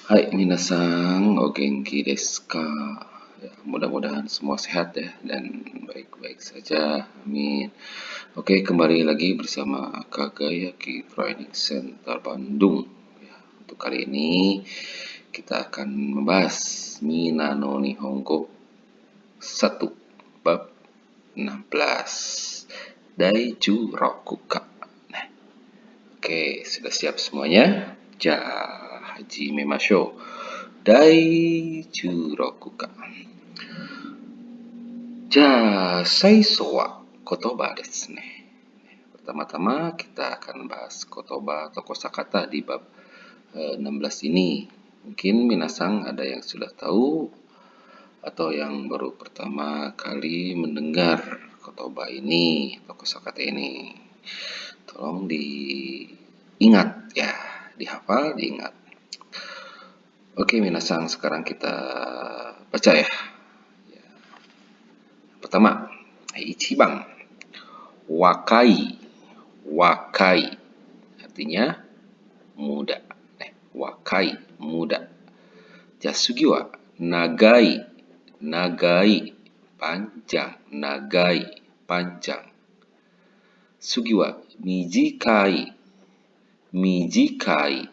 Hai minasan, o genki desu ka? Ya, mudah-mudahan semua sehat ya dan baik-baik saja. Amin. Oke, kembali lagi bersama Kagayaki Training Center Bandung. Ya, untuk kali ini kita akan membahas Mina no Nihongo 1 bab 16 Daiju Rokuka. Oke, sudah siap semuanya? Ja, haji memasho. Daiju Rokuka. Ja, saiso wa kotoba desu ne. Pertama-tama kita akan bahas kotoba atau kosakata di bab 16 ini. Mungkin minasang ada yang sudah tahu atau yang baru pertama kali mendengar kotoba ini atau kosakata ini. Tolong diingat ya, dihafal, diingat. Oke, minasang, sekarang kita baca ya. Pertama, ichiban. Wakai. Wakai artinya muda. Wakai, muda. Jasugi wa nagai. Nagai, panjang. Nagai, panjang. Sugi wa mijikai. Mijikai,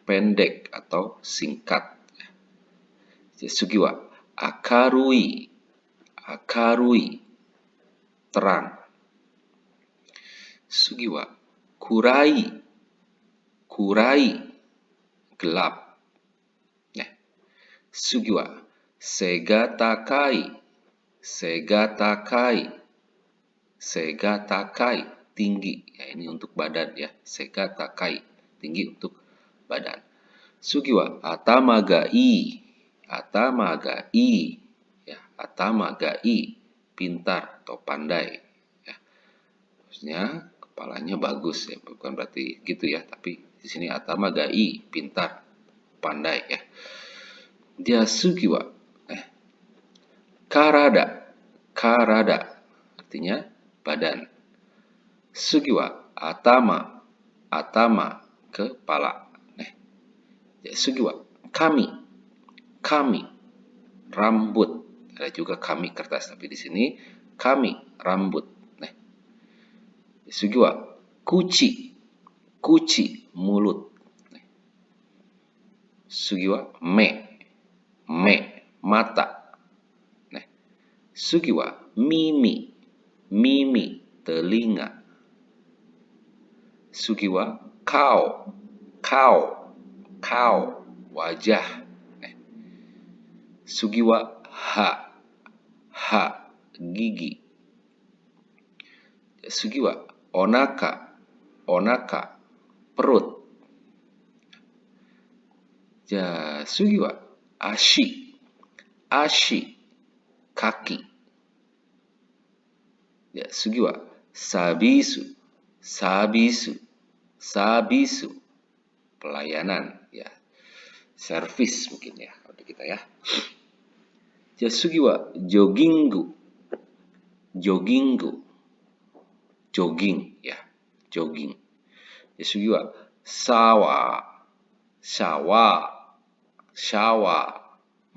pendek atau singkat. Jasugi wa akarui. Akarui, terang. Sugi wa kurai. Kurai, gelap. Sugi wa segatakai. Segatakai. Segatakai, tinggi. Ya, ini untuk badan ya. Segatakai, tinggi untuk badan. Sugi wa atamagai. Atamagai. Ya, atamagai, pintar atau pandai. Ya. Maksudnya kepalanya bagus ya, bukan berarti gitu ya, tapi di sini atamagai, pintar, pandai ya. Jasugi wa karada. Karada artinya badan. Sugi wa atama. Atama, kepala. Jasugi wa kami. Kami, rambut. Ada juga kami kertas, tapi di sini kami, rambut. Jasugi wa kuchi. Kuchi, mulut. Sugi wa me. Me, mata. Sugi wa mimi. Mimi, telinga. Sugi wa kao. Kao, kao, wajah. Sugi wa ha. Ha, gigi. Sugi wa onaka. Onaka, perut. Jasugi wa ashi. Ashi, kaki. Jasugi wa sabisu. Sabisu. Sabisu, pelayanan ya. Servis mungkin ya kalau kita ya. Jasugi wa jogingu. Jogingu, jogging ya. Jogging. Jasugi wa sawa. Sawa. Sawa,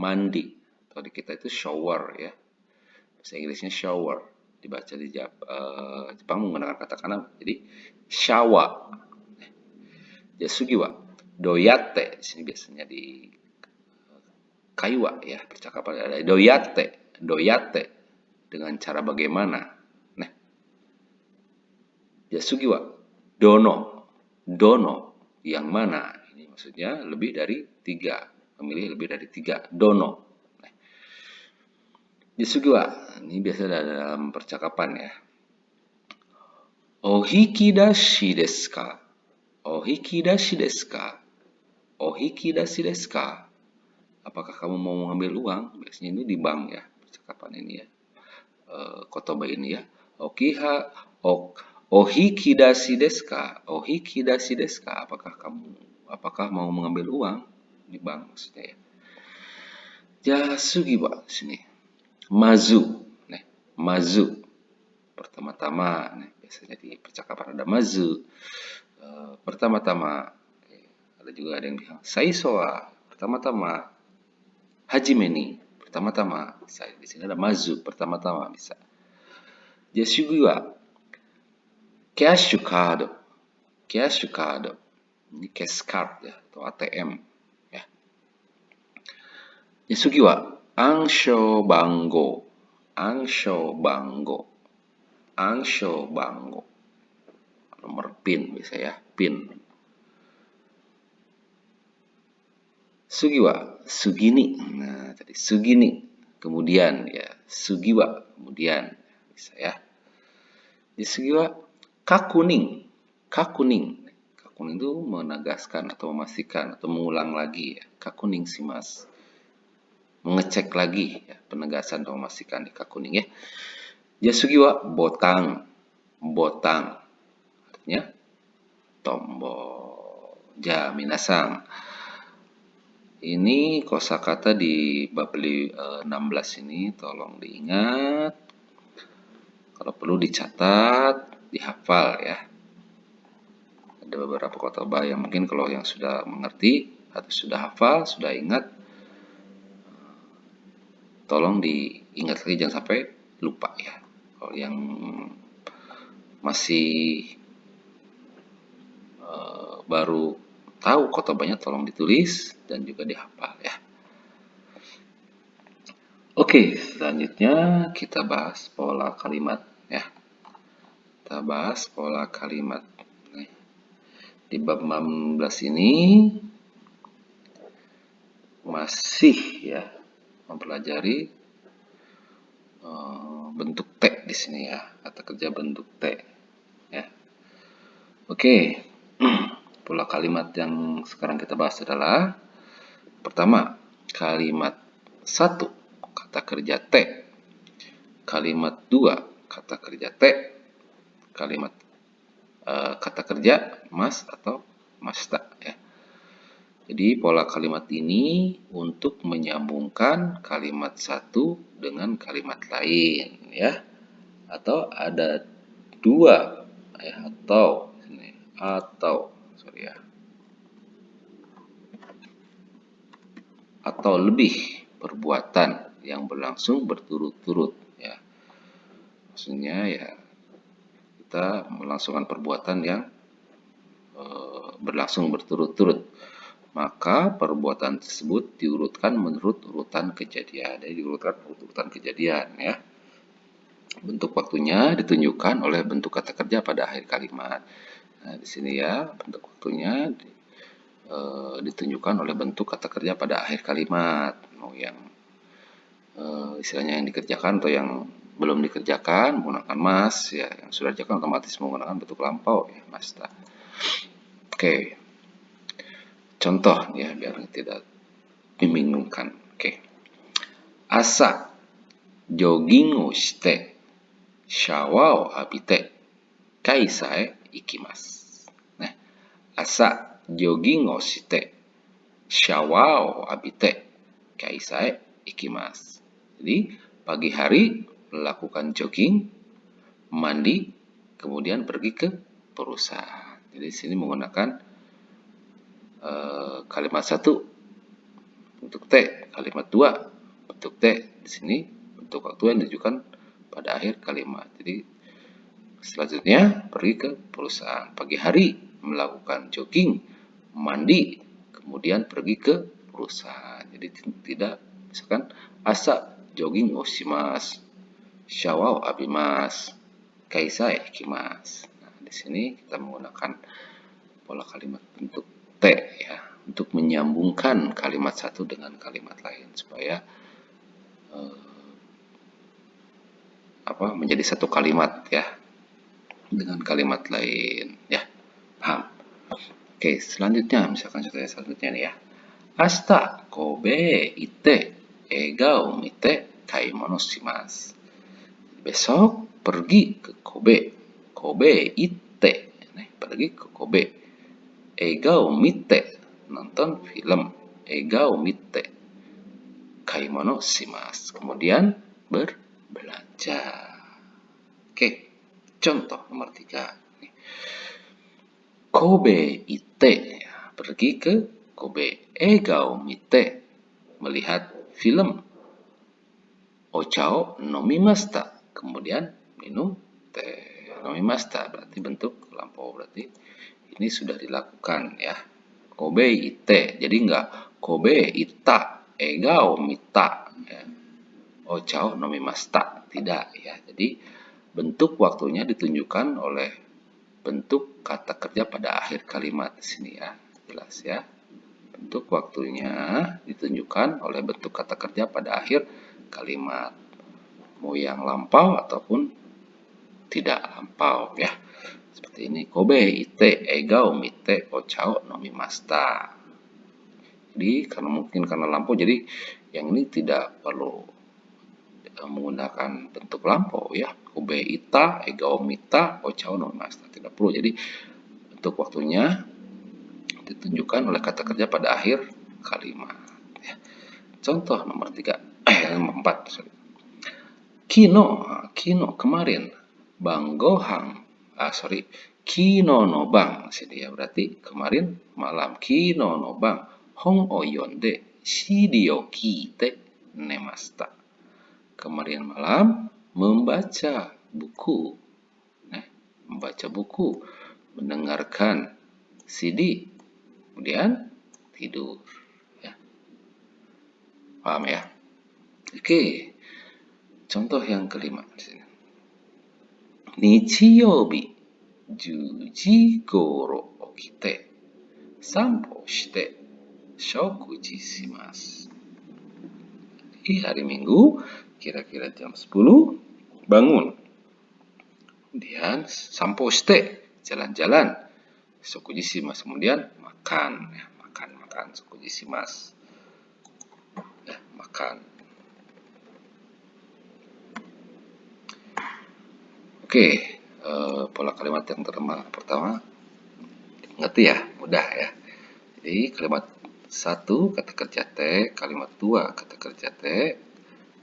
mandi. Kalau di kita itu shower ya. Bahasa Inggrisnya shower. Dibaca di Jepang menggunakan kata kana. Jadi shawa. Jasugi wa doyate. Di sini biasanya di kaiwa ya, percakapan ada doyate. Doyate, dengan cara bagaimana. Jasugi wa dono. Dono, yang mana. Ini maksudnya lebih dari 3. Memilih lebih dari 3. Dono. Jasugi wa, ini biasa dalam percakapan ya. Ohikidashi desu ka? Ohikidashi desu ka? Ohikidashi desu ka? Apakah kamu mau mengambil uang? Biasanya ini di bank ya, percakapan ini ya. Kotoba ini ya. Ohikidashi desu ka? Ohikidashi desu ka? Apakah mau mengambil uang di bank maksudnya ya. Jasugi wa sini. Mazu. Mazu. Pertama-tama, biasanya di percakapan ada mazu. Pertama-tama. Ada juga ada yang bilang saiso wa. pertama-tama. Hajime ni, pertama-tama. Bisa di sini ada mazu, pertama-tama bisa. Yasugi wa cash card. Cash card. Ini cash card ya, atau ATM ya. Yasugi wa ansho bango. Ansho bango. Ansho bango. Nomor PIN bisa ya, PIN. Sugiwa, sugini. Nah, tadi sugini. Kemudian ya, sugiwa, kemudian bisa ya. Sugiwa kakuning. Kakuning. Kakuning itu menegaskan atau memastikan atau mengulang lagi ya. Kakuning shimasu. Mengecek lagi ya, penegasan atau memastikan di kakuning ya. Yasugiwa botang. Botang. Artinya tombol. Ja, minasang. Ini kosakata di bab 16 ini tolong diingat. Kalau perlu dicatat, dihafal ya. Ada beberapa kotoba yang mungkin kalau yang sudah mengerti atau sudah hafal, sudah ingat, tolong diingat lagi, jangan sampai lupa ya. Kalau yang masih baru tahu kotobanya, tolong ditulis dan juga dihafal ya. Oke, selanjutnya kita bahas pola kalimat ya. Kita bahas pola kalimat. Di bab 16 ini masih ya mempelajari bentuk T di sini ya, kata kerja bentuk T ya. Oke. Pola kalimat yang sekarang kita bahas adalah pertama, kalimat 1 kata kerja T. Kalimat 2 kata kerja T. Kalimat kata kerja mas atau masta ya. Jadi pola kalimat ini untuk menyambungkan kalimat satu dengan kalimat lain ya. Atau ada dua ya, atau atau lebih perbuatan yang berlangsung berturut-turut ya. Maksudnya ya kita melangsungkan perbuatan yang berlangsung berturut-turut. Maka perbuatan tersebut diurutkan menurut urutan kejadian. Jadi diurutkan menurut urutan kejadian ya. Bentuk waktunya ditunjukkan oleh bentuk kata kerja pada akhir kalimat. Nah, di sini ya bentuk waktunya ditunjukkan oleh bentuk kata kerja pada akhir kalimat. Mau yang istilahnya yang dikerjakan atau yang belum dikerjakan menggunakan mas ya, yang sudah dikerjakan otomatis menggunakan bentuk lampau ya, masta. Oke. Contoh ya biar tidak membingungkan. Oke. Asa joggingをしてシャワーを浴びて会社へ行きます。ね。朝ジョギングをしてシャワーを浴びて会社へ行きます。Jadi pagi hari melakukan jogging, mandi, kemudian pergi ke perusahaan. Jadi di sini menggunakan kalimat 1 bentuk T, kalimat 2 bentuk T. Di sini bentuk waktu yang ditujukan pada akhir kalimat. Jadi selanjutnya pergi ke perusahaan. Pagi hari melakukan jogging, mandi, kemudian pergi ke perusahaan. Jadi tidak misalkan asa jogging oshimasu, shawa o abimasu, kaisa ikimasu. Nah, di sini kita menggunakan pola kalimat bentuk T ya, untuk menyambungkan kalimat satu dengan kalimat lain supaya menjadi satu kalimat ya dengan kalimat lain ya. Paham? Oke, selanjutnya misalkan contohnya selanjutnya nih ya. Asta Kobe ite eiga o mite kaimono shimasu. Besok pergi ke Kobe. Kobe ite, pergi ke Kobe. Eiga o mite, nonton film. Eiga o mite kaimono shimasu. Kemudian berbelanja. Oke, contoh nomor 3. Kobe ite, pergi ke kobe egao mite, melihat film. Ochao nomimasta, kemudian minum teh. Nomimasta berarti bentuk lampau, berarti ini sudah dilakukan ya. Kobe ite, jadi enggak kobe ita egao mita ya. Ochao nomimasta, tidak ya. Jadi bentuk waktunya ditunjukkan oleh bentuk kata kerja pada akhir kalimat di sini ya. Jelas ya. Bentuk waktunya ditunjukkan oleh bentuk kata kerja pada akhir kalimat. Mau yang lampau ataupun tidak lampau ya. Seperti ini. Kobe ite egao mite ochao nomimasta. Jadi karena lampau, jadi yang ini tidak perlu menggunakan bentuk lampau ya. Kobe ita egao mita ochao nomimasta, tidak perlu. Jadi bentuk waktunya ditunjukkan oleh kata kerja pada akhir kalimat ya. Contoh nomor 4. Kino kemarin. Bang Gohang. Kino no bang. Sini ya, berarti kemarin malam. Kino no bang. Hong o yonde shiri o kiite nemasta. Kemarin malam membaca buku. Membaca buku. Mendengarkan CD. Kemudian tidur. Ya. Paham ya? Oke. Contoh yang kelima di sini. Nichiyoubi 10 goro okite sanpo shite shokuji shimasu. Di hari Minggu kira-kira jam 10 bangun. Kemudian sanpo shite jalan-jalan. Shokuji shimasu kemudian makan ya, makan shokuji shimasu. Ya, makan. Oke, pola kalimat yang pertama, ngerti ya, mudah ya. Jadi kalimat 1 kata kerja te, kalimat 2 kata kerja te,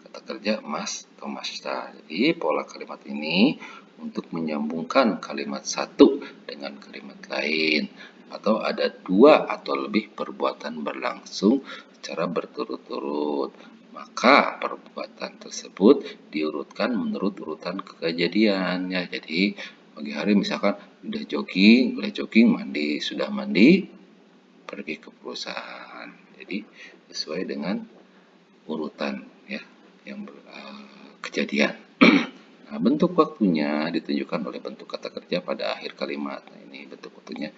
kata kerja mas atau masta. Jadi pola kalimat ini untuk menyambungkan kalimat 1 dengan kalimat lain, atau ada 2 atau lebih perbuatan berlangsung secara berturut-turut. Maka perbuatan tersebut diurutkan menurut urutan kejadiannya. Jadi pagi hari misalkan udah jogging, mandi, sudah mandi, pergi ke perusahaan. Jadi sesuai dengan urutan ya yang kejadian. Nah, bentuk waktunya ditunjukkan oleh bentuk kata kerja pada akhir kalimat. Nah, ini bentuk waktunya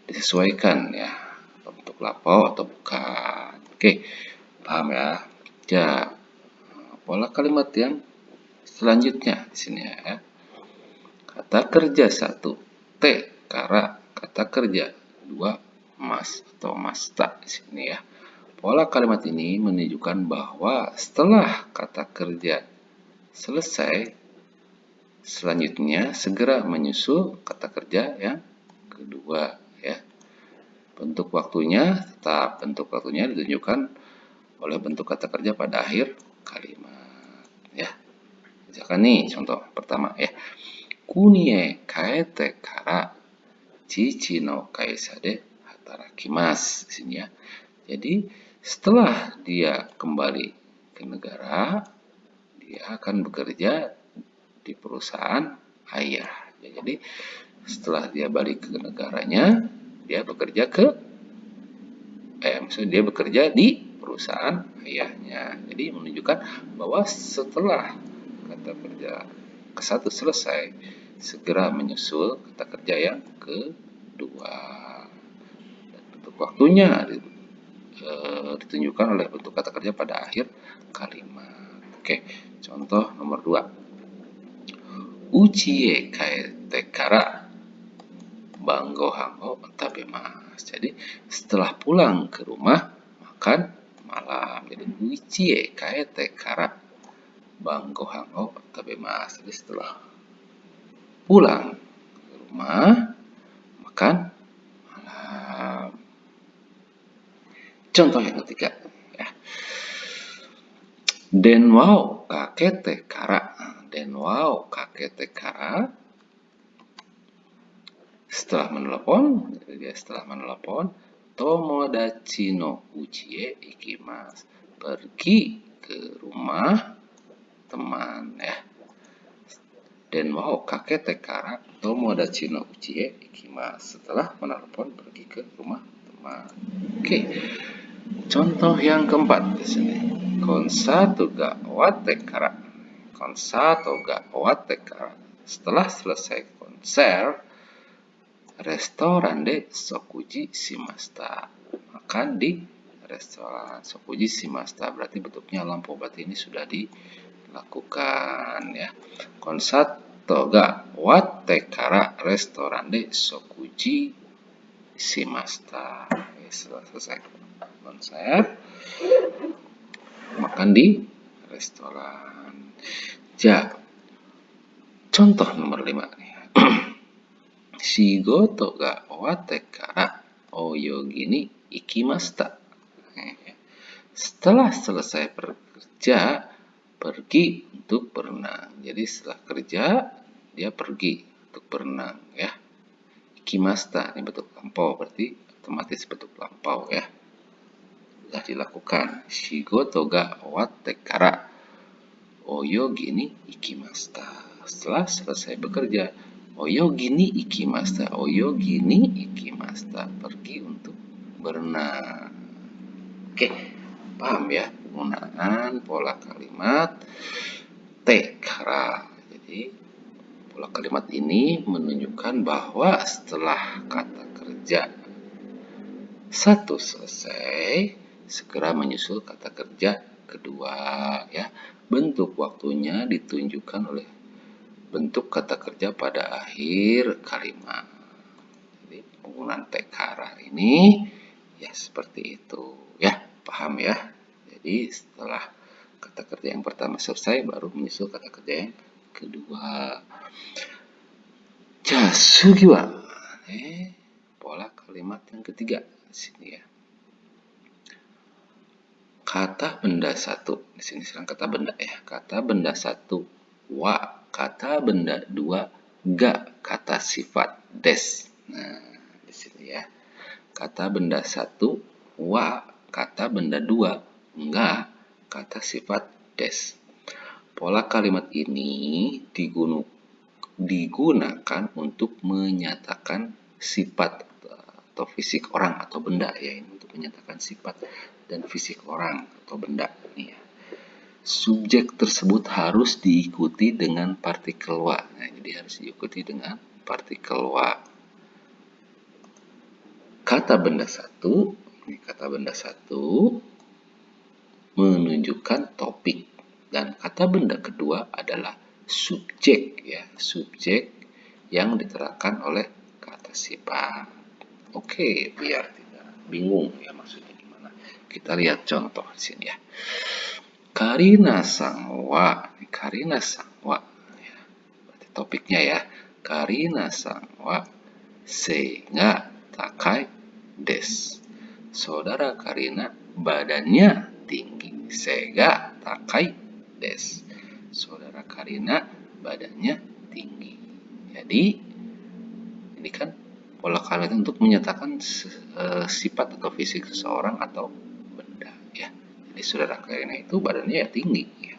disesuaikan ya, bentuk lampau atau bukan. Oke, paham ya? Ya, pola kalimat yang selanjutnya di sini ya. Kata kerja 1, te, kara. Kata kerja 2, mas atau masta di sini ya. Pola kalimat ini menunjukkan bahwa setelah kata kerja selesai, selanjutnya segera menyusul kata kerja yang kedua ya. Bentuk waktunya tetap bentuk waktunya ditunjukkan oleh bentuk kata kerja pada akhir kalimat ya. Misalkan nih contoh pertama ya. Kunie kaete kara chichi no kaisa de hatarakimasu. Sini ya. Jadi setelah dia kembali ke negara, dia akan bekerja di perusahaan ayah. Ya, jadi setelah dia balik ke negaranya, dia bekerja dia bekerja di perusahaan ayahnya. Jadi menunjukkan bahwa setelah kata kerja ke-1 selesai, segera menyusul kata kerja yang kedua. Dan bentuk waktunya ditunjukkan oleh bentuk kata kerja pada akhir kalimat. Oke, contoh nomor 2. Uchi e kaete kara bang gohan o tabemasu. Jadi setelah pulang ke rumah makan malam. Jadi uchi e kaete kara bang gohan o tabemasu. Jadi setelah pulang ke rumah makan malam. Contoh yang ketiga ya. Denwa o kakete kara. Denwa o kakete kara. Setelah menelepon, Tomodachi no uchi e ikimasu. Pergi ke rumah teman ya. Den wa kakete kara tomodachi no uchi e ikimasu. Setelah menelpon pergi ke rumah teman. Oke. Contoh yang keempat di sini. Konsato ga owatte kara. Konsato ga owatte kara. Setelah selesai konser, restoran de sokuji shimashita. Makan di restoran sokuji shimashita. Berarti bentuknya lampu. Berarti ini sudah dilakukan ya. Konsato ga owatte kara restoran de sokuji shimashita. Setelah selesai konser, makan di restoran. Contoh nomor 5 nih. Shigoto ga owatte kara oyogi ni ikimashita. Setelah selesai bekerja, pergi untuk berenang. Jadi setelah kerja, dia pergi untuk berenang ya. Ikimashita ini bentuk lampau, berarti otomatis bentuk lampau ya. Sudah dilakukan. Shigoto ga owatte kara oyogi ni ikimashita. Setelah selesai bekerja, oyogi ni ikimashita. Oyogi ni ikimashita. Pergi untuk berenang. Oke, paham ya penggunaan pola kalimat tekara. Jadi pola kalimat ini menunjukkan bahwa setelah kata kerja satu selesai, segera menyusul kata kerja kedua ya. Bentuk waktunya ditunjukkan oleh bentuk kata kerja pada akhir kalimat. Jadi penggunaan tekara ini ya seperti itu ya, paham ya. Jadi setelah kata kerja yang pertama selesai, baru menyusul kata kerja yang kedua. Sugi wa pola kalimat yang ketiga di sini ya. Kata benda satu, di sini sekarang kata benda ya. Kata benda satu wa, kata benda dua ga, kata sifat des. Nah, di sini ya. Kata benda satu wa, kata benda dua ga, kata sifat des. Pola kalimat ini digunakan untuk menyatakan sifat atau fisik orang atau benda ya. Ini untuk menyatakan sifat dan fisik orang atau benda nih ya. Subjek tersebut harus diikuti dengan partikel wa. Nah, jadi harus diikuti dengan partikel wa. Kata benda satu, ini kata benda satu menunjukkan topik, dan kata benda kedua adalah subjek ya, subjek yang diterangkan oleh kata sifat. Oke, biar tidak bingung ya maksudnya gimana. Kita lihat contoh di sini ya. Karina sang wa, Karina sang wa ya. Berarti topiknya ya. Karina sang wa sei ga takai des. Saudara Karina badannya tinggi. Sei ga takai des. Saudara Karina badannya tinggi. Jadi ini kan pola kalimat untuk menyatakan sifat atau fisik seseorang atau benda ya. Jadi saudara Karina itu badannya ya tinggi ya.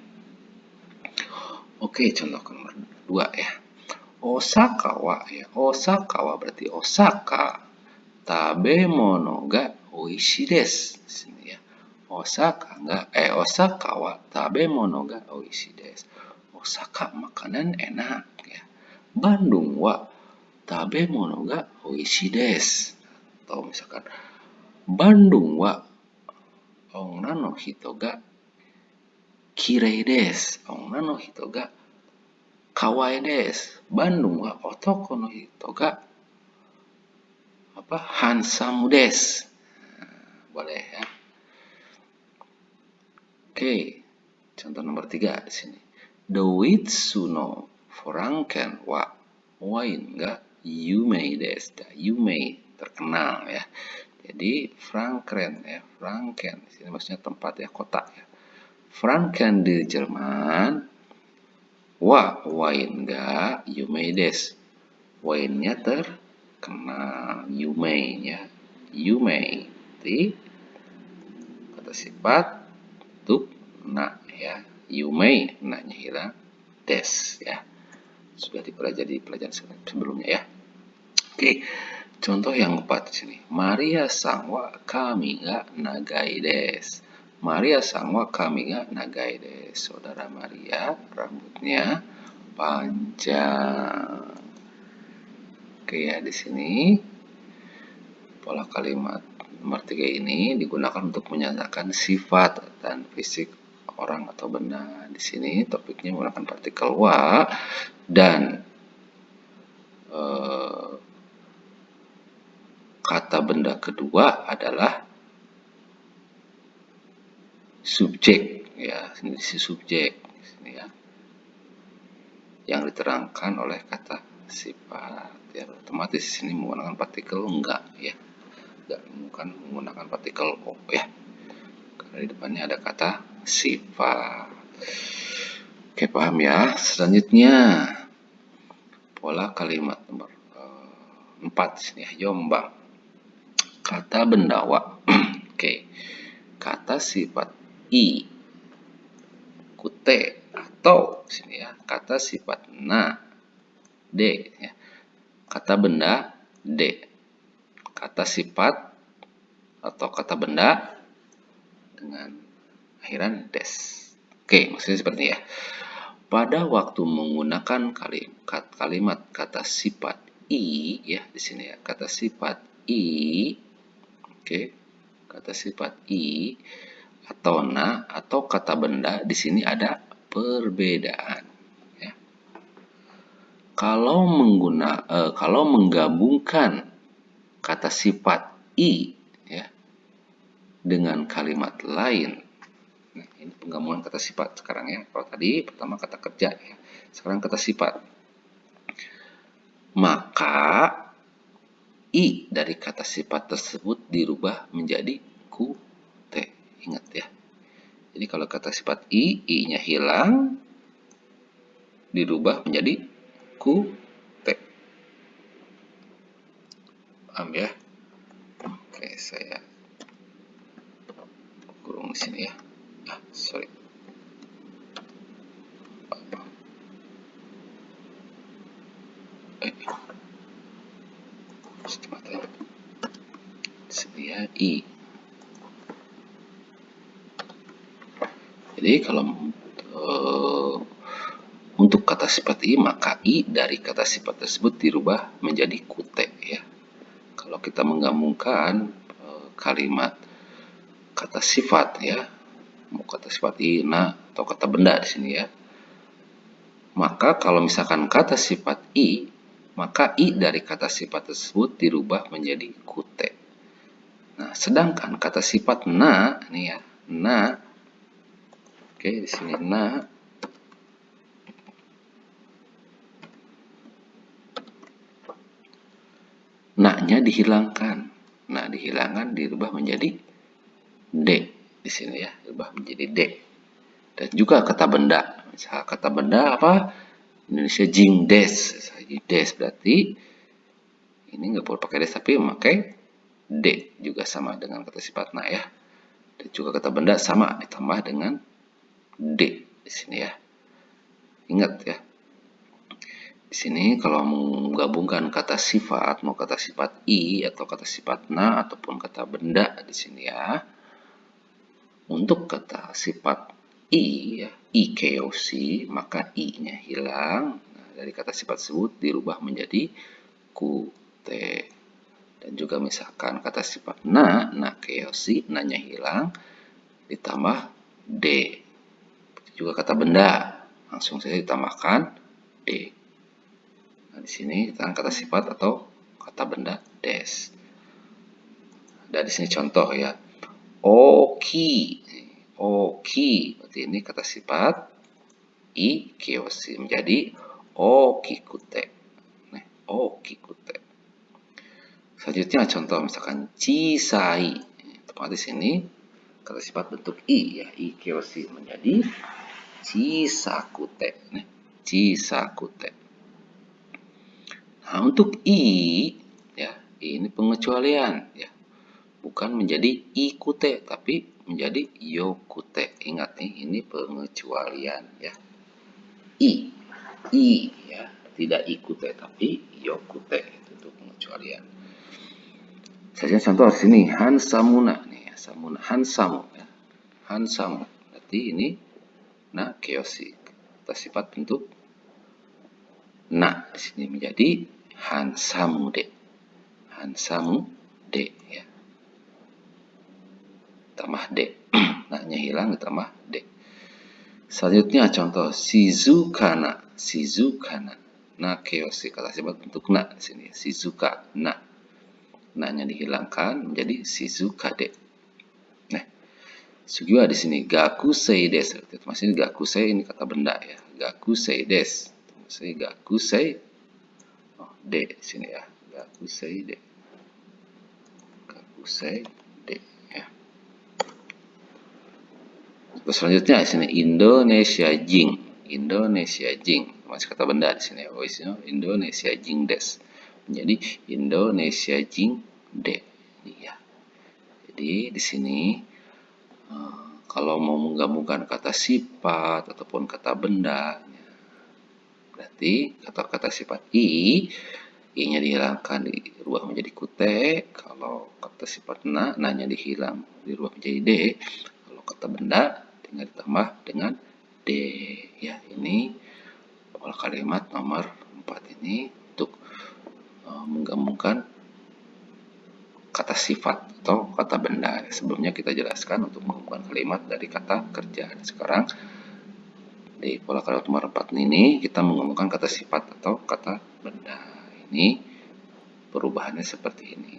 Oke, contoh nomor 2 ya. Osaka wa ya. Osaka wa berarti Osaka tabemono ga oishii desu. Di sini ya. Osaka wa tabemono ga oishii desu. Osaka makanan enak ya. Bandung wa tabemono ga oishii desu. Atau misalkan Bandung wa onna no hito ga kirei desu. Onna no hito ga kawaii desu. Bandung wa otoko no hito ga handsome desu. Boleh ya. Oke, contoh nomor 3 di sini. Doitsu no Franken wa wine ga yumei desu. Yumei terkenal ya. Jadi Franken ya, Franken di sini maksudnya tempat ya, kota ya. Franken di Jerman wa wine ga yumei desu. Wine-nya terkenal, yumei ya. Yumei menjadi kata sifat bentuk na ya. You may, na-nya hilang, des ya. Sudah dipelajari di pelajaran sebelumnya ya. Oke, contoh yang keempat di sini. Maria sangwa kami ga nagai des. Maria sangwa kami ga nagai des. Saudara Maria rambutnya panjang. Oke ya, di sini pola kalimat nomor 3 ini digunakan untuk menyatakan sifat dan fisik orang atau benda. Di sini topiknya menggunakan partikel wa dan kata benda kedua adalah subjek ya, ini si subjek sini ya, yang diterangkan oleh kata sifat ya. Otomatis di sini menggunakan partikel enggak ya, bukan menggunakan partikel o ya, karena di depannya ada kata sifat. Oke, paham ya. Selanjutnya pola kalimat nomor 4 sini ya, Jombang. Kata benda wa. Oke, kata sifat i kute atau sini ya, kata sifat na d ya. Kata benda d, kata sifat atau kata benda dengan akhiran des. Oke, maksudnya seperti ini ya. Pada waktu menggunakan kalimat kata sifat i ya, di sini ya, kata sifat i, oke, kata sifat i atau na atau kata benda, di sini ada perbedaan ya. Kalau menggabungkan kata sifat i ya dengan kalimat lain. Nah, ini penggabungan kata sifat sekarang ya. Kalau tadi pertama kata kerja ya, sekarang kata sifat. Maka i dari kata sifat tersebut dirubah menjadi kute. Ingat ya. Jadi kalau kata sifat i-nya hilang, dirubah menjadi kute. Paham ya? Oke, saya kurung di sini ya. Sorry. Sini ya, i. Jadi kalau untuk kata sifat i, maka i dari kata sifat tersebut dirubah menjadi kute ya. Kalau kita menggabungkan kalimat kata sifat ya, mau kata sifat i, na atau kata benda di sini ya. Maka kalau misalkan kata sifat i, maka i dari kata sifat tersebut dirubah menjadi kute. Nah, sedangkan kata sifat na nih ya, na. Oke, di sini na. Na-nya dihilangkan. Nah, dihilangkan dirubah menjadi d di sini ya, dirubah menjadi d. Dan juga kata benda. Misal kata benda apa? Indonesia jingdes. Des berarti ini nggak perlu pakai des tapi memakai d, juga sama dengan kata sifat na ya. Dan juga kata benda sama ditambah dengan d di sini ya. Ingat ya. Di sini kalau menggabungkan kata sifat, mau kata sifat i atau kata sifat na ataupun kata benda di sini ya. Untuk kata sifat i ya, ikoc, maka i-nya hilang. Nah, dari kata sifat tersebut dirubah menjadi kute. Dan juga misalkan kata sifat na, nakeoshi, na-nya hilang, ditambah d. Juga kata benda, langsung saja ditambahkan d. Nah, di sini kata sifat atau kata benda des. Dan di sini contoh ya. Oki. Oki, berarti ini kata sifat i kyoshi menjadi okikute. Nah, okikute. Selanjutnya contoh misalkan chisai. Otomatis ini kata sifat bentuk i ya, i kyoshi menjadi chisakute. Nah, chisakute. Nah, untuk i ya, ini pengecualian ya. bukan menjadi ikute, tapi menjadi yokute. Ingat nih, ini pengecualian ya. I ya, tidak ikute tapi yokute, itu pengecualian. Saja contoh di sini hansamuna nih, samuna hansamu ya. Hansamu. Berarti ini keoshi. Kata sifat bentuk di sini menjadi hansamude. Hansamude ya. Tambah de. Nya hilang ditambah de. Selanjutnya contoh shizukana. Keoshi, kata sifat bentuk di sini. Shizuka nya dihilangkan menjadi shizukade. Nah, juga di sini gakusei desu. Masih gakusei ini kata benda ya. Gakusei desu. Masih gakusei de di sini ya. Gakusei de. Gakusei de ya. Terus selanjutnya di sini Indonesia jing. Masih kata benda di sini. Indonesia jing des. Menjadi Indonesia jing de. Ya. Jadi di sini kalau mau menggabungkan kata sifat ataupun kata benda, berarti kata sifat i-nya dihilangkan dirubah menjadi kute. Kalau kata sifat na-nya dihilang dirubah menjadi de. Kalau kata benda tinggal ditambah dengan d ya. Ini pola kalimat nomor 4 ini untuk menggabungkan kata sifat atau kata benda. Sebelumnya kita jelaskan untuk menggabungkan kalimat dari kata kerja. Sekarang di pola kalimat nomor 4 ini kita menggabungkan kata sifat atau kata benda. Ini perubahannya seperti ini.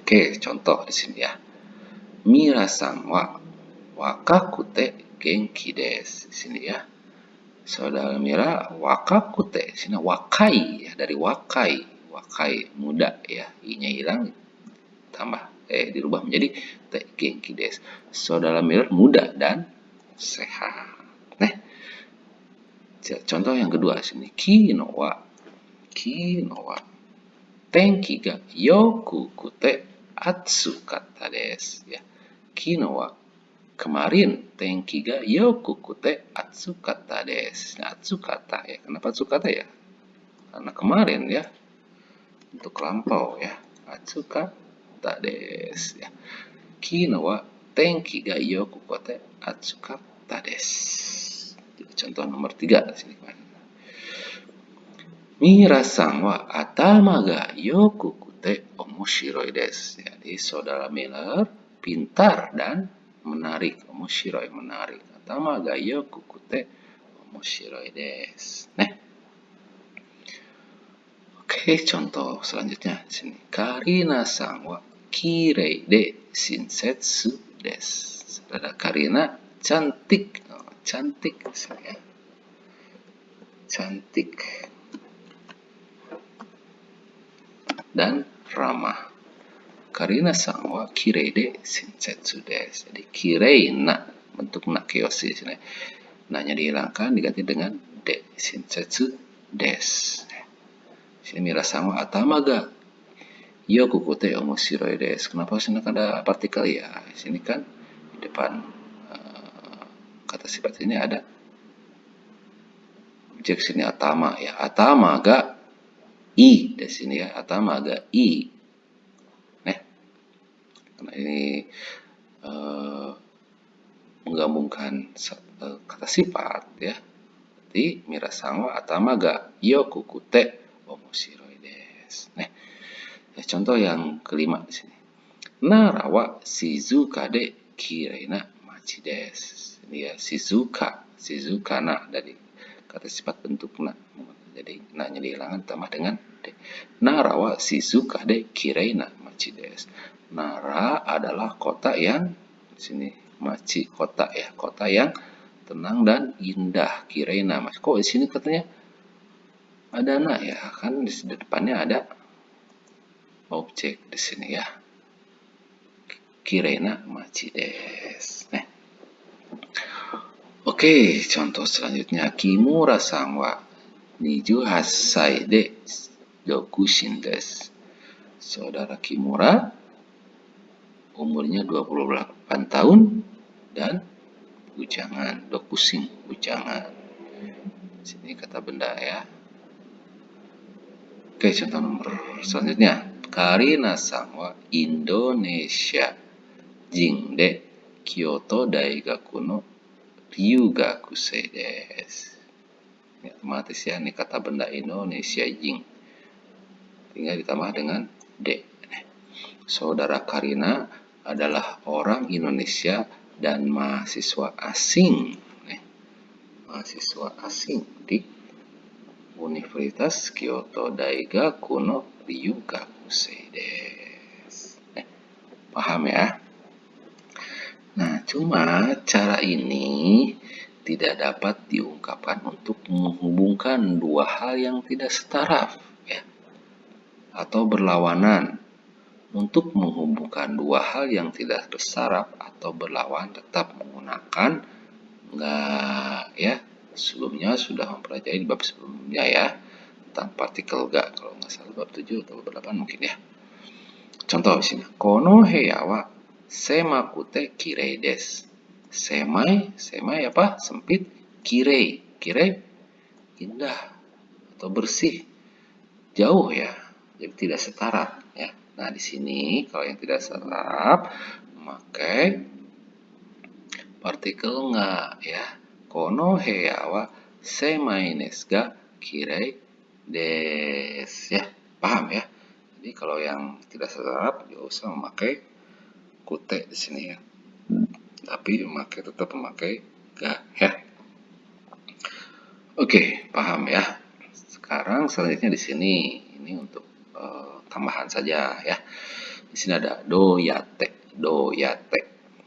Oke, contoh di sini ya. Mirasan wa wakakute genki desu. Di sini ya. Saudara Mira wakakute. Di sini wakai ya, dari wakai. Wakai muda ya. I-nya hilang tambah dirubah menjadi genki desu. Saudara Mira muda dan sehat. Nah, contoh yang kedua di sini. Kino wa tenki ga yoku kute atsukata desu ya. Kino wa kemarin tenki ga yoku kute atsukata desu. Nah, atsukata ya. Kenapa atsukata ya? Karena kemarin ya. Untuk lampau ya. Atsukata desu ya. Kino wa tenki ga yoku kute atsukata desu. Contoh nomor 3 di sini. Mira-san wa atama ga yoku kute omoshiroi desu. Jadi saudara Miller pintar dan menarik. Omoshiroi menarik. Atama ga yoku kute omoshiroi desu. Nah. Oke, contoh selanjutnya di sini. Karina-san wa kirei de shinsetsu desu. Saudara Karina cantik. Cantik di sini ya. Cantik dan ramah. Karina-san wa kirei de shinsetsu desu. Jadi kirei bentuk keoshi di sini. Nya dihilangkan diganti dengan de shinsetsu desu. Sini Mira-san wa atama ga yoku kute omoshiroi desu. Kenapa sini ada partikel ya? Di sini kan di depan kata sifat ini ada objek sini atama ya. Atama ga i di sini ya. Atama ga i. Nah, karena ini menggabungkan kata sifat ya. Berarti Mira-san wa atama ga yoku kute omoshiroi desu. Nah, contoh yang kelima di sini. Nara wa shizuka de kirei na machi desu. Ini ya, shizuka na dari kata sifat bentuk na. Jadi nya dihilangkan tambah dengan de. Nara wa shizuka de kirei na machi desu. Nara adalah kota yang di sini machi kota ya, kota yang tenang dan indah. Kirei na machi. Kok di sini katanya ada na ya, kan di depannya ada objek di sini ya. Kirei na machi desu. Nah. Oke, contoh selanjutnya. Kimura-san wa 28 sai de dokushin desu. Saudara Kimura umurnya 28 tahun dan bujangan, pusing bujangan. Sini kata benda ya. Oke, contoh nomor selanjutnya. Karina Sangwa Indonesia Jing de Kyoto Daigaku no Ryugakusei desu. Ini otomatis ya, ini kata benda Indonesia Jing. Tinggal ditambah dengan D. Saudara Karina adalah orang Indonesia dan mahasiswa asing. Mahasiswa asing di Universitas Kyoto Daigaku no Ryugakusei desu. Paham ya? Nah, cuma cara ini tidak dapat diungkapkan untuk menghubungkan dua hal yang tidak setara ya, atau berlawanan. Untuk menghubungkan dua hal yang tidak bersaraf atau berlawan tetap menggunakan nggak ya, sebelumnya sudah mempelajari di bab sebelumnya ya tentang partikel ga, kalau nggak salah bab 7 atau bab 8 mungkin ya. Contoh di sini, kono heya wa semakute kirei desu. Semai apa? Sempit. Kirei indah atau bersih. Jauh ya, jadi tidak setara ya. Nah, di sini kalau yang tidak setara memakai partikel nga ya. Kono heya wa semai desu ga kirei desu ya. Paham ya? Jadi kalau yang tidak setara tidak usah memakai kute di sini ya. Tapi tetap memakai ga ya. Oke, paham ya. Sekarang selanjutnya di sini ini untuk tambahan saja ya. Di sini ada doyate.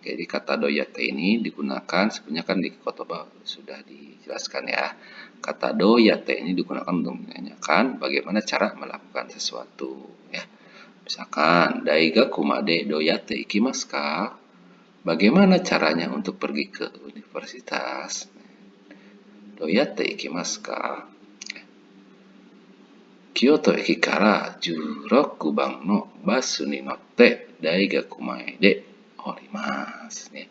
Jadi kata doyate ini digunakan sebenarnya kan di kotoba sudah dijelaskan ya. Kata doyate ini digunakan untuk menanyakan bagaimana cara melakukan sesuatu ya. Misalkan daigaku made doyate ikimasu ka? Bagaimana caranya untuk pergi ke universitas? Doyate ikimasu ka? Kyoto eki kara 16 番のバスに乗って大学前で降りますね.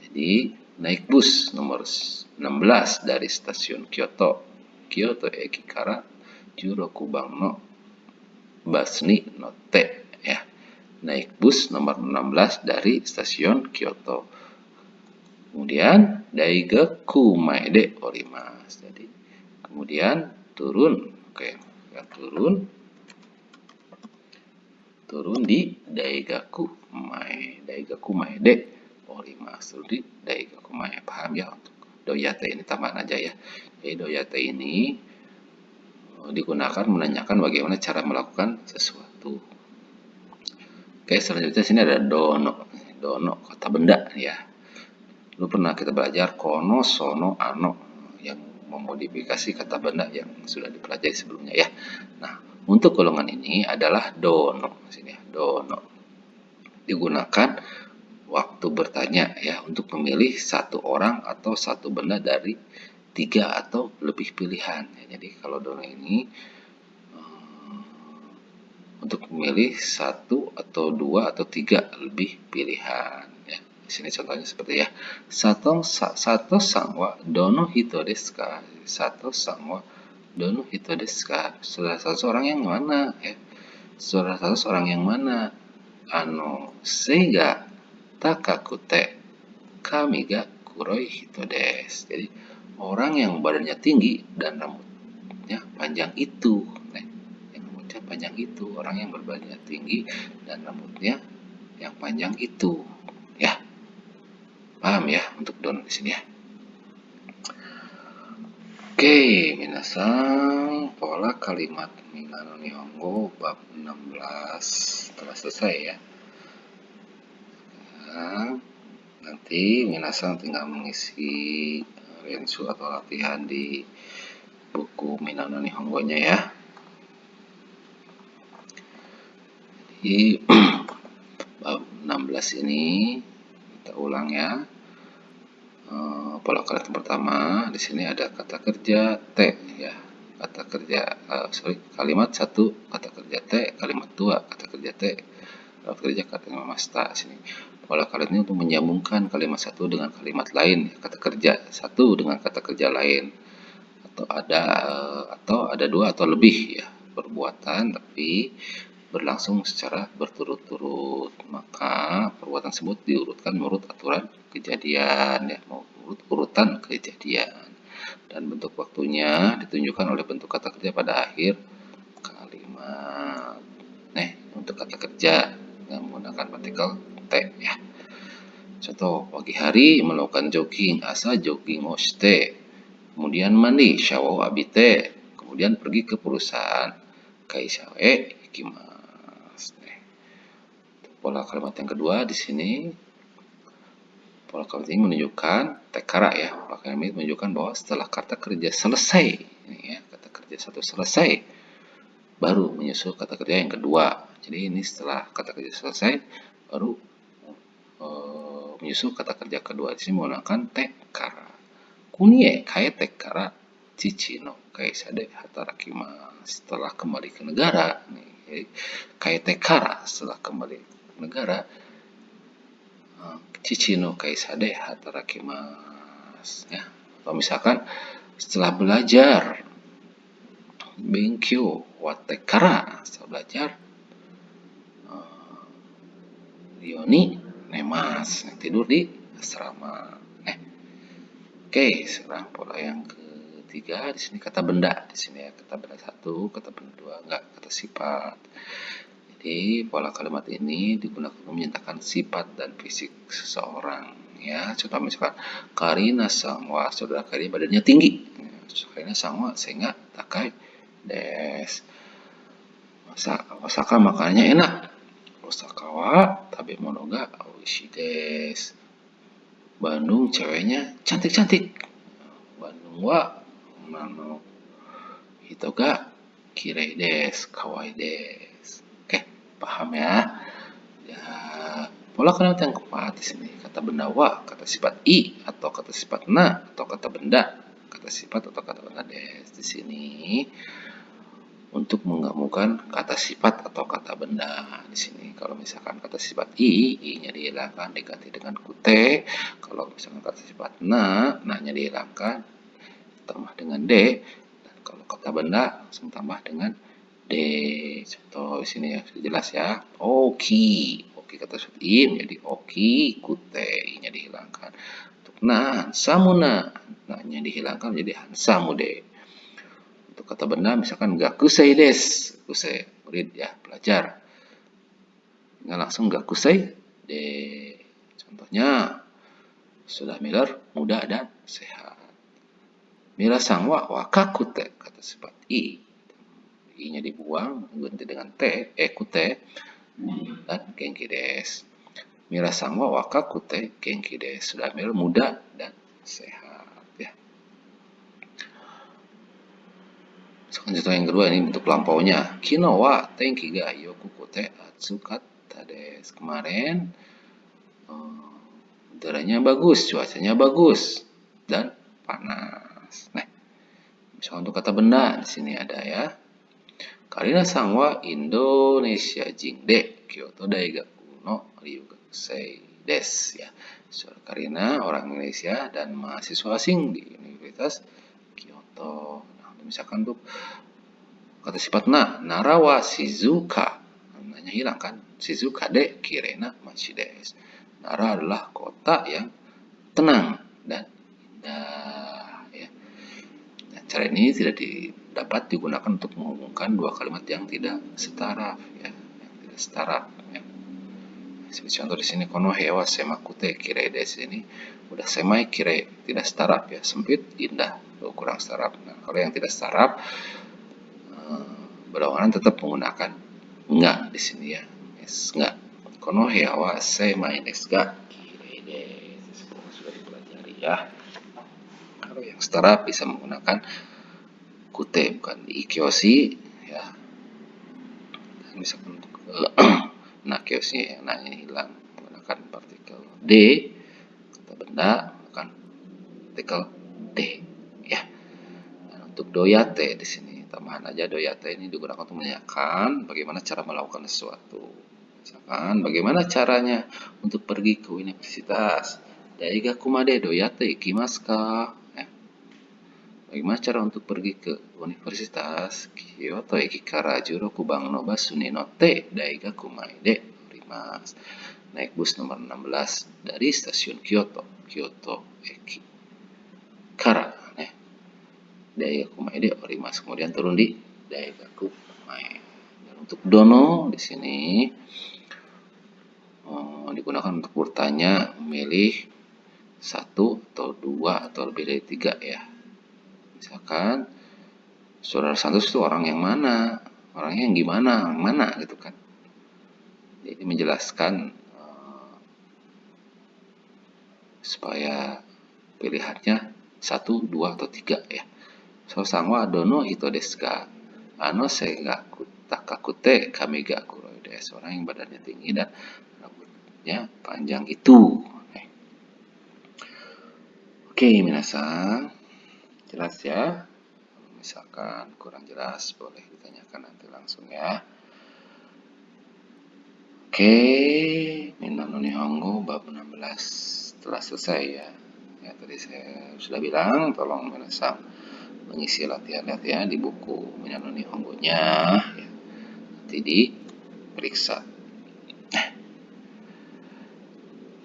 Jadi naik bus nomor 16 dari stasiun Kyoto eki kara 16 番のバスに乗ってya. Naik bus nomor 16 dari stasiun Kyoto. Kemudian daigaku mae de orimasu. Jadi kemudian turun. Oke. Turun di daigaku mae de orimasu, di daigaku mae. Paham ya? Untuk doyate ini tambahan aja ya. Jadi doyate ini digunakan menanyakan bagaimana cara melakukan sesuatu. Oke, selanjutnya sini ada dono kata benda ya. Dulu pernah kita belajar kono, sono, ano yang memodifikasi kata benda yang sudah dipelajari sebelumnya ya. Nah, untuk golongan ini adalah dono. Sini ya, dono. Digunakan waktu bertanya ya untuk memilih satu orang atau satu benda dari 3 atau lebih pilihan. Jadi kalau dono ini untuk memilih 1 atau 2 atau 3 lebih pilihan ya. Di sini contohnya seperti ya. Sato sang wa dono hito desu ka? Sato sang wa dono hito desu ka? Saudara satu seorang yang mana ya? Saudara satu seorang yang mana? Sei ga takakute kami ga kuroi hito desu. Jadi orang yang badannya tinggi dan rambutnya panjang itu. Panjang itu, orang yang berbadannya tinggi dan rambutnya yang panjang itu ya. Paham ya untuk don di sini ya. Oke, minasan, pola kalimat Minano Nihongo bab 16 telah selesai ya. Nah, nanti minasan tinggal mengisi rensu atau latihan di buku Minano Nihongo-nya ya. Di bab 16 ini kita ulang ya. Pola kalimat pertama di sini ada kata kerja T ya. Kalimat 1 kata kerja T, kalimat 2 kata kerja T. kalimat kerja kata masta sini. Pola kalimat ini untuk menyambungkan kalimat satu dengan kalimat lain, kata kerja satu dengan kata kerja lain, atau ada dua atau lebih ya perbuatan tapi berlangsung secara berturut-turut, maka perbuatan tersebut diurutkan menurut aturan kejadian ya, menurut urutan kejadian, dan bentuk waktunya ditunjukkan oleh bentuk kata kerja pada akhir kalimat. Untuk kata kerja yang menggunakan partikel T ya. Contoh, pagi hari melakukan jogging, asa jogging oshite. Kemudian mandi, shawo abite. Kemudian pergi ke perusahaan, kaisha e ikimasu. Pola kalimat yang kedua di sini, pola kalimat ini menunjukkan tekara ya. Pola kalimat ini menunjukkan bahwa setelah kata kerja selesai, ini ya, kata kerja satu selesai, baru menyusul kata kerja yang kedua. Jadi ini setelah kata kerja selesai, baru menyusul kata kerja kedua. Di sini menggunakan tekara. Kunie kae tekara chichi no kaisha de hatarakimasu. Setelah kembali ke negara, nih, kae tekara setelah kembali ke negara, chichi no kaisha de hatarakimasu ya. Atau misalkan setelah belajar benkyo watekara, setelah belajar Yoni nemas, tidur di asrama. Oke, sekarang pola yang ketiga di sini kata benda. Di sini ya, kata benda satu, kata benda dua, enggak kata sifat. Jadi pola kalimat ini digunakan untuk menyatakan sifat dan fisik seseorang. Ya, contoh misalkan Karina Sangwa, saudara Karina badannya tinggi. Karina Sangwa sehingga takai des. Osaka makanannya enak. Osaka wa tabemono ga oishii desu. Bandung ceweknya cantik-cantik. Bandung wa nano hito ga kirei desu, kawaii desu. Oke, paham ya? Ya, pola kalimat yang keempat di sini kata benda wa, kata sifat i atau kata sifat na atau kata benda, kata sifat atau kata benda des. Di sini untuk menggabungkan kata sifat atau kata benda. Di sini kalau misalkan kata sifat i-nya dihilangkan diganti dengan kute. Kalau misalkan kata sifat na-nya dihilangkan tambah dengan d. Dan kalau kata benda langsung tambah dengan d. Contoh di sini ya sudah jelas ya. Oki, oki kata sifat i menjadi oki, kute i-nya dihilangkan. Untuk na, samuna, na-nya dihilangkan menjadi hansamude. Untuk kata benda misalkan gakusei desu, gakusei murid ya, pelajar. Nggak langsung gakusei de. Contohnya sudah Miller muda dan sehat. Mira-san wa wakakute, kata sifat i. I-nya dibuang ganti dengan t, kute dan genki desu. Mira-san wa wakakute genki desu. Sudah Miller muda dan sehat. Contoh yang kedua ini bentuk lampaunya. Kino wa tenki ga yoku kote atsukatta desu. Kemarin udaranya bagus, cuacanya bagus dan panas. Misalnya untuk kata benda di sini ada ya. Karina-san wa Indonesia jin de Kyoto Daigaku no ryugakusei desu ya. Saudara Karina orang Indonesia dan mahasiswa asing di Universitas Kyoto. Misalkan untuk kata sifat na, Nara wa Shizuka, namanya hilang kan, Shizuka de kirena machi desu. Nara adalah kota yang tenang dan indah ya. Nah, cara ini tidak dapat digunakan untuk menghubungkan dua kalimat yang tidak setara ya, yang tidak setara ya. Seperti contoh di sini kono hewa semakute kirei desu, ini udah semai kirei tidak setara ya, sempit indah kurang setara. Nah, kalau yang tidak setara berlawanan tetap menggunakan enggak di sini ya. Yes, enggak. Kono hewa semai desu ga kirei desu. Sudah dipelajari ya. Kalau yang setara bisa menggunakan kute bukan ikyoshi ya. Dan misalkan untuk nakyoshi yang nanya hilang menggunakan partikel d, kata benda menggunakan partikel d ya. Dan untuk doyate di sini tambahan aja, doyate ini digunakan untuk menanyakan bagaimana cara melakukan sesuatu. Misalkan bagaimana caranya untuk pergi ke universitas? Daigaku made doyatte ikimasu ka? Bagaimana cara untuk pergi ke universitas? Kyoto eki kara 16 bang no basu ni notte daigaku maede orimasu. Naik bus nomor 16 dari stasiun Kyoto, Kyoto eki kara, daigaku maede orimasu. Kemudian turun di daigaku maede. Dan untuk dono di sini digunakan untuk bertanya, memilih satu atau dua atau lebih dari tiga ya. Misalkan Saudara Santos itu orang yang mana, orangnya yang gimana, yang mana gitu kan. Jadi menjelaskan supaya pilihannya satu, dua atau tiga ya. Sousang wa dono hito desu ka? Seigaku takakute kami ga kuroi desu. Orang yang badannya tinggi dan rambutnya panjang itu. Oke, minasan. Jelas ya? Misalkan kurang jelas boleh ditanyakan nanti langsung ya. Oke, Minnan no Nihongo bab 16 telah selesai ya. Ya tadi saya sudah bilang tolong minasan mengisi latihan-latihan di buku Minnan no Nihongo-nya ya. Nanti diperiksa.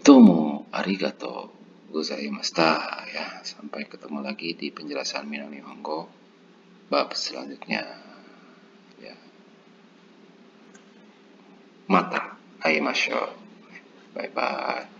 Tomo arigato gozaimashita ya. Sampai ketemu lagi di penjelasan Minnan no Nihongo bab selanjutnya. Ya. Mata aimashou. Bye bye.